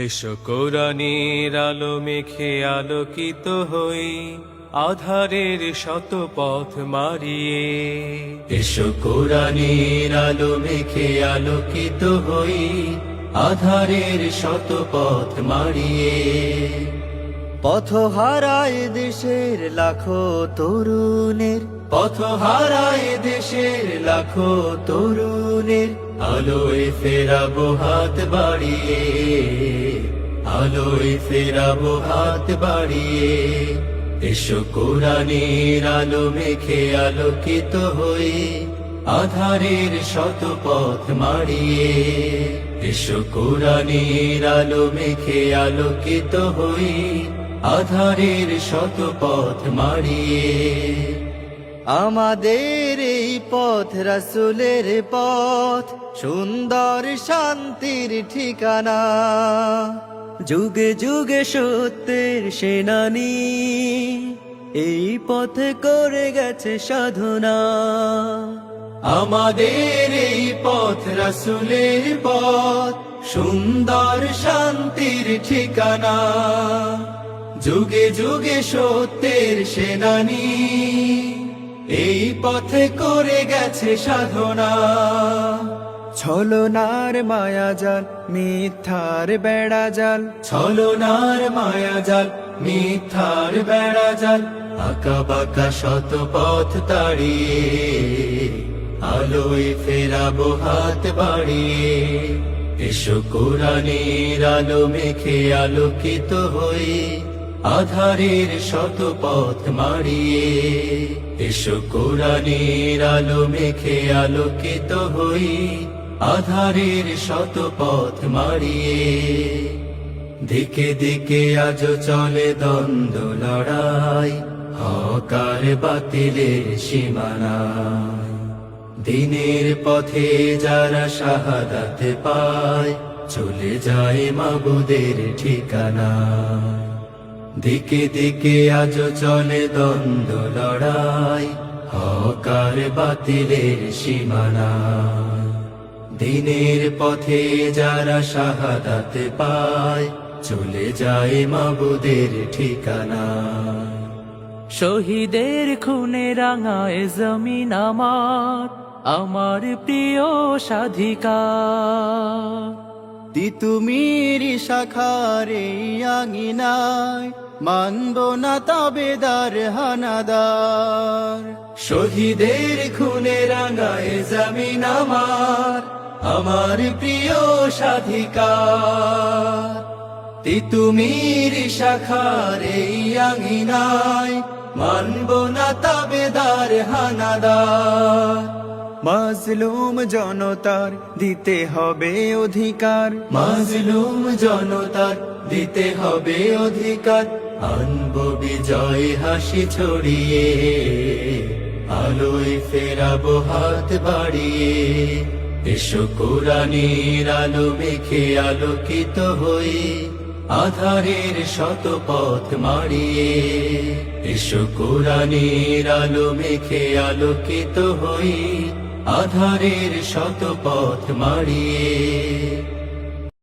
এসো কোরআনের আলো মেখে আলোকিত হই, আধারের শত পথ মারিয়ে। এসো কোরআনের আলো মেখে আলোকিত হই, আধারের শত পথ মারিয়ে। পথ হারায় দেশের লাখো তরুণের, পথ হারায় দেশের লাখো তরুণের, আলোয় ফেরাবো হাত বাড়িয়ে, আলোয় ফেরাবো হাত বাড়িয়ে। এসো কোরআনের আলো মেখে আলোকিত হই, আধারের শত পথ মারিয়ে। এসো কোরআনের আলো মেখে আলোকিত হই, আধারের শত পথ মারিয়ে। আমাদের এই পথ রাসূলের পথ, সুন্দর শান্তির ঠিকানা। যুগে যুগে সত্যের সেনানী, এই পথে করে গেছে সাধনা। আমাদের এই পথ রাসূলের পথ, সুন্দর শান্তির ঠিকানা। যুগে যুগে সত্যের সেনানী, এই পথে করে গেছে সাধনা। ছলনার মায়াজাল, মিথ্যার বেড়াজাল, ছলনার মায়াজাল, মিথ্যার বেড়াজাল, আঁকা বাঁকা শত পথ তাড়িয়ে, আলোয় ফেরাবো হাত বাড়িয়ে। এসো কোরআনের আলো মেখে আলোকিত হই, আধারের শত পথ মারিয়ে। এসো কোরআনের আলো মেখে আলোকিত হই, আধারের শত পথ মারিয়ে। দিকে দিকে আজ চলে দ্বন্দ্ব লড়াই, হক আর বাতিলের সীমানায়। দিনের পথে যারা শাহাদাত পায়, চলে যায় মাবুদের ঠিকানায়। দিকে দিকে আজ চলে দ্বন্দ্ব লড়াই, হক আর বাতিলের সীমানায়। দিনের পথে যারা শাহাদাত পায়, চলে যায় মাবুদের ঠিকানায়। শহীদের খুনে রাঙায় জমিন আমার, আমার প্রিয় স্বাধিকার। তিতুমির শাখার এই আঙিনায়, মানব না তাবেদার হানাদার। শহীদের খুনে রাঙায় জমিন আমার, আমার প্রিয় স্বাধিকার। তিতুমির শাখার এই আঙিনায়, মানব না তাবেদার হানাদার। মাজলুম জনতার দিতে হবে অধিকার, মাজলুম জনতার দিতে হবে অধিকার। আনব বিজয় হাসি ছড়িয়ে, আলোয় ফেরাবো হাত বাড়িয়ে। এসো কোরআনের আলো মেখে আলোকিত হই, আধারের শত পথ মারিয়ে। এসো কোরআনের আলো মেখে আলোকিত হই, আধারের শত পথ মারিয়ে।